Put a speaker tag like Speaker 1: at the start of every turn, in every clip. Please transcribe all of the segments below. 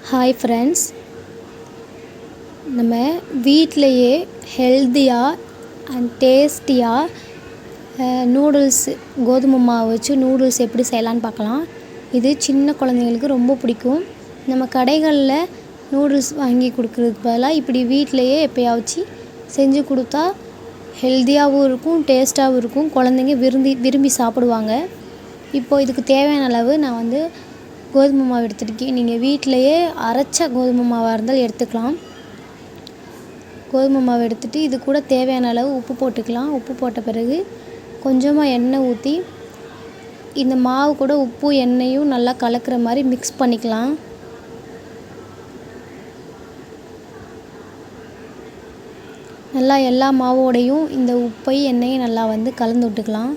Speaker 1: Hi friends, நம்ம வீட்டிலையே ஹெல்த்தியாக அண்ட் டேஸ்டியாக நூடுல்ஸ் கோதுமை மாவு வச்சு நூடுல்ஸ் எப்படி செய்யலான்னு பார்க்கலாம். இது சின்ன குழந்தைங்களுக்கு ரொம்ப பிடிக்கும். நம்ம கடைகளில் நூடுல்ஸ் வாங்கி கொடுக்குறதுக்கு பதிலாக இப்படி வீட்டிலையே எப்போயாச்சும் செஞ்சு கொடுத்தா ஹெல்த்தியாகவும் இருக்கும், டேஸ்ட்டாகவும் இருக்கும். குழந்தைங்க விரும்பி சாப்பிடுவாங்க. இப்போது இதுக்கு தேவையான அளவு நான் கோதுமை மாவு எடுத்துருக்கேன். நீங்கள் வீட்டிலையே அரைச்ச கோதுமை மாவாக இருந்தால் எடுத்துக்கலாம். கோதுமை மாவு எடுத்துகிட்டு இது கூட தேவையான அளவு உப்பு போட்டுக்கலாம். உப்பு போட்ட பிறகு கொஞ்சமாக எண்ணெய் ஊற்றி இந்த மாவு கூட உப்பு எண்ணெயும் நல்லா கலக்கிற மாதிரி மிக்ஸ் பண்ணிக்கலாம். நல்லா எல்லா மாவோடையும் இந்த உப்பை எண்ணெயும் நல்லா கலந்து விட்டுக்கலாம்.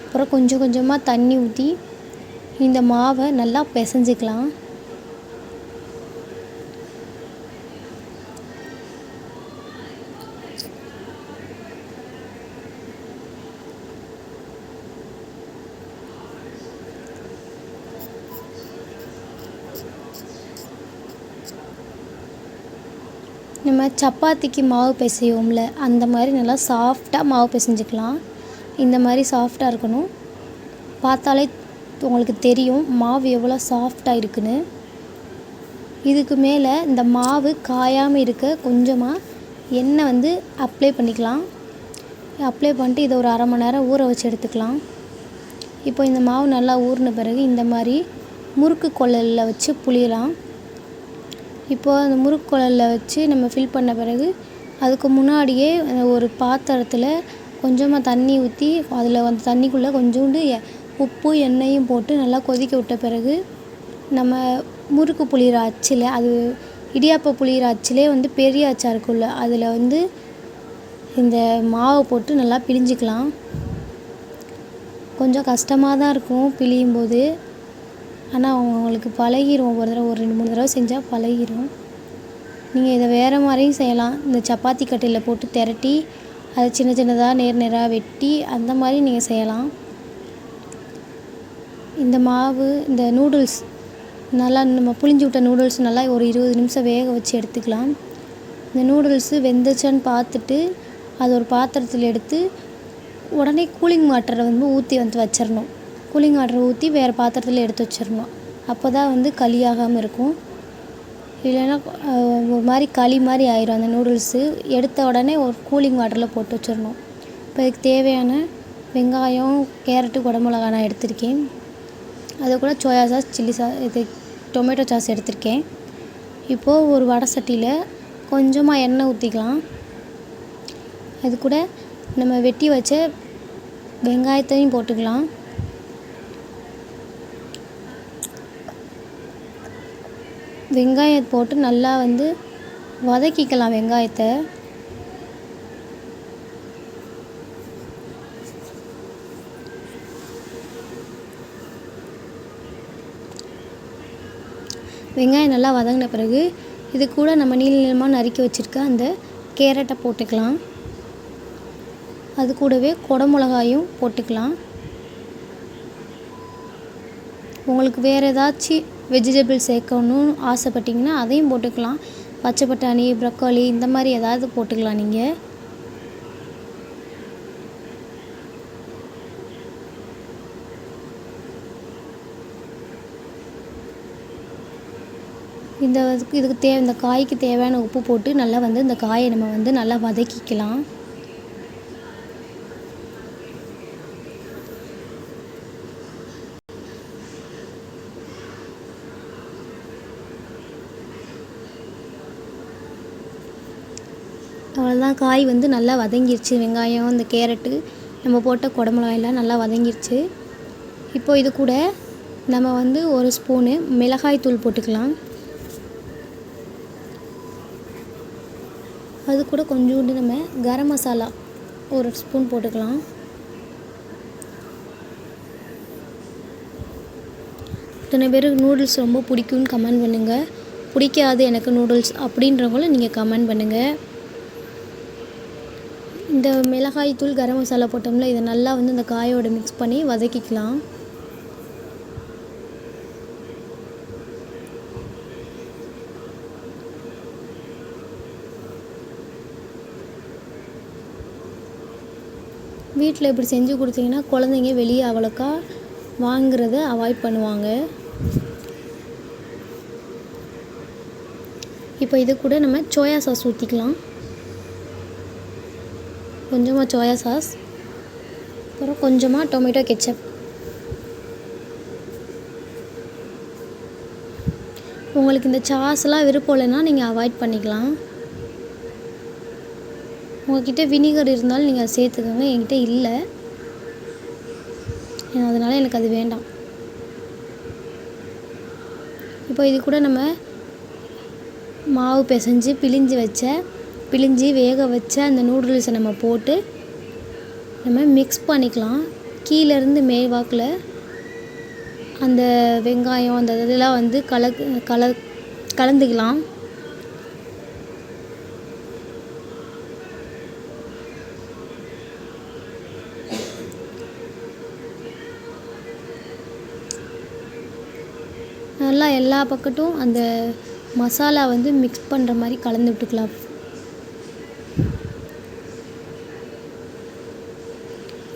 Speaker 1: அப்புறம் கொஞ்சம் கொஞ்சமாக தண்ணி ஊற்றி இந்த மாவை நல்லா பிசைஞ்சிக்கலாம். நம்ம சப்பாத்திக்கு மாவு பிசைவோம்ல, அந்த மாதிரி நல்லா சாஃப்டாக மாவு பிசைஞ்சிக்கலாம். இந்த மாதிரி சாஃப்டாக இருக்கணும். பார்த்தாலே உங்களுக்கு தெரியும் மாவு எவ்வளோ சாஃப்டாக இருக்குன்னு. இதுக்கு மேலே இந்த மாவு காயாமல் இருக்க கொஞ்சமாக எண்ணெய் அப்ளை பண்ணிக்கலாம். அப்ளை பண்ணிட்டு இதை ஒரு அரை மணி நேரம் ஊற வச்சு எடுத்துக்கலாம். இப்போ இந்த மாவு நல்லா ஊறின பிறகு இந்த மாதிரி முறுக்கு குழலில் வச்சு புளியலாம். இப்போது அந்த முறுக்கு குழலில் வச்சு நம்ம ஃபில் பண்ண பிறகு அதுக்கு முன்னாடியே ஒரு பாத்திரத்தில் கொஞ்சமாக தண்ணி ஊற்றி அதில் தண்ணிக்குள்ளே கொஞ்சோண்டு உப்பு எண்ணெயும் போட்டு நல்லா கொதிக்க விட்ட பிறகு நம்ம முறுக்கு புளிகிற அச்சில், அது இடியாப்பம் புளிகிற அச்சிலே பெரிய அச்சா இருக்குல்ல, அதில் இந்த மாவை போட்டு நல்லா பிழிஞ்சிக்கலாம். கொஞ்சம் கஷ்டமாக தான் இருக்கும் பிழியும் போது. ஆனால் உங்களுக்கு பழகிரும். ஒரு 2-3 தடவை செஞ்சால் பழகிரும். நீங்கள் இதை வேறு மாதிரியும் செய்யலாம். இந்த சப்பாத்தி கட்டையில் போட்டு திரட்டி அதை சின்ன சின்னதாக நேராக வெட்டி அந்த மாதிரி நீங்கள் செய்யலாம். இந்த மாவு இந்த நூடுல்ஸ் நல்லா நம்ம புளிஞ்சு விட்ட நூடுல்ஸ் நல்லா ஒரு 20 நிமிஷம் வேக வச்சு எடுத்துக்கலாம். இந்த நூடுல்ஸு வெந்துச்சான்னு பார்த்துட்டு அது ஒரு பாத்திரத்தில் எடுத்து உடனே கூலிங் வாட்டரை ஊற்றி வச்சிடணும். கூலிங் வாட்டரை ஊற்றி வேறு பாத்திரத்தில் எடுத்து வச்சிடணும். அப்போ தான் களியாகாமல் இருக்கும். இல்லைன்னா ஒரு மாதிரி களி மாதிரி ஆயிரும். அந்த நூடுல்ஸு எடுத்த உடனே ஒரு கூலிங் வாட்டரில் போட்டு வச்சிடணும். இப்போ இதுக்கு தேவையான வெங்காயம், கேரட்டு, குடமிளகா நான் எடுத்திருக்கேன். அது கூட soya sauce, chilli sauce, tomato sauce எடுத்திருக்கேன். இப்போது ஒரு வடை சட்டியில் கொஞ்சமாக எண்ணெய் ஊற்றிக்கலாம். அது கூட நம்ம வெட்டி வச்ச வெங்காயத்தையும் போட்டுக்கலாம். வெங்காயம் போட்டு நல்லா வதக்கிக்கலாம் வெங்காயத்தை. வெங்காயம் நல்லா வதங்கின பிறகு இது கூட நம்ம நீளமாக நறுக்கி வச்சுருக்க அந்த கேரட்டை போட்டுக்கலாம். அது கூடவே குடமிளகாயும் போட்டுக்கலாம். உங்களுக்கு வேறு ஏதாச்சும் வெஜிடபிள் சேர்க்கணும்னு ஆசைப்பட்டிங்கன்னா அதையும் போட்டுக்கலாம். பச்சை பட்டாணி, ப்ரொக்கோலி இந்த மாதிரி ஏதாவது போட்டுக்கலாம். நீங்கள் இதுக்கு இந்த காய்க்கு தேவையான உப்பு போட்டு நல்லா இந்த காயை நம்ம நல்லா வதக்கிக்கலாம். அவ்வளோதான், காய் நல்லா வதங்கிருச்சு. வெங்காயம், இந்த கேரட்டு, நம்ம போட்ட குடமிளகாயெல்லாம் நல்லா வதங்கிருச்சு. இப்போ இது கூட நம்ம ஒரு ஸ்பூனு மிளகாய் தூள் போட்டுக்கலாம். அது கூட கொஞ்சோண்டு நம்ம கரம் மசாலா ஒரு ஸ்பூன் போட்டுக்கலாம். இத்தனை பேருக்கு நூடுல்ஸ் ரொம்ப பிடிக்கும்னு கமெண்ட் பண்ணுங்கள். பிடிக்காது எனக்கு நூடுல்ஸ் அப்படின்றவங்களும் நீங்கள் கமெண்ட் பண்ணுங்கள். இந்த மிளகாய் தூள், கரம் மசாலா போட்டோம்ல, இதை நல்லா இந்த காயோட மிக்ஸ் பண்ணி வதக்கிக்கலாம். வீட்டில் இப்படி செஞ்சு கொடுத்தீங்கன்னா குழந்தைங்க வெளியே அவ்வளோக்கா வாங்குறத அவாய்ட் பண்ணுவாங்க. இப்போ இது கூட நம்ம சோயா சாஸ் ஊற்றிக்கலாம். கொஞ்சமாக சோயா சாஸ், அப்புறம் கொஞ்சமாக டொமேட்டோ கெச்சப். உங்களுக்கு இந்த சாஸ்லாம் விருப்பம் இல்லைன்னா நீங்கள் அவாய்ட் பண்ணிக்கலாம். உங்கள்கிட்ட வினிகர் இருந்தாலும் நீங்கள் அதை சேர்த்துக்கோங்க. என்கிட்ட இல்லை, அதனால் எனக்கு அது வேண்டாம். இப்போ இது கூட நம்ம மாவு பிசைஞ்சு பிழிஞ்சு வேக வச்ச அந்த நூடுல்ஸை நம்ம போட்டு நம்ம மிக்ஸ் பண்ணிக்கலாம். கீழேருந்து மேல்வாக்கில் அந்த வெங்காயம் அந்த இதெல்லாம் வந்து கலந்துக்கலாம். நல்லா எல்லா பக்கட்டும் அந்த மசாலா வந்து மிக்ஸ் பண்ணுற மாதிரி கலந்து விட்டுக்கலாம்.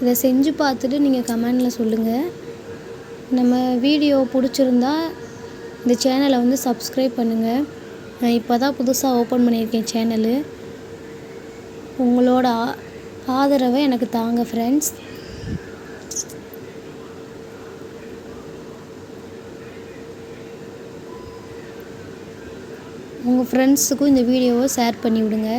Speaker 1: இதை செஞ்சு பார்த்துட்டு நீங்கள் கமெண்டில் சொல்லுங்கள். நம்ம வீடியோ பிடிச்சிருந்தா இந்த சேனலை வந்து சப்ஸ்கிரைப் பண்ணுங்கள். நான் இப்போ தான் புதுசாக ஓப்பன் பண்ணியிருக்கேன் சேனலு. உங்களோட ஆதரவை எனக்கு தாங்க ஃப்ரெண்ட்ஸ். உங்கள் ஃப்ரெண்ட்ஸுக்கும் இந்த வீடியோவை ஷேர் பண்ணி விடுங்க.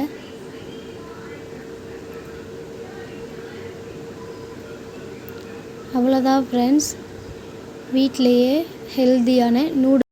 Speaker 1: அவ்வளோதான் ஃப்ரெண்ட்ஸ், வீட்டிலையே ஹெல்த்தியான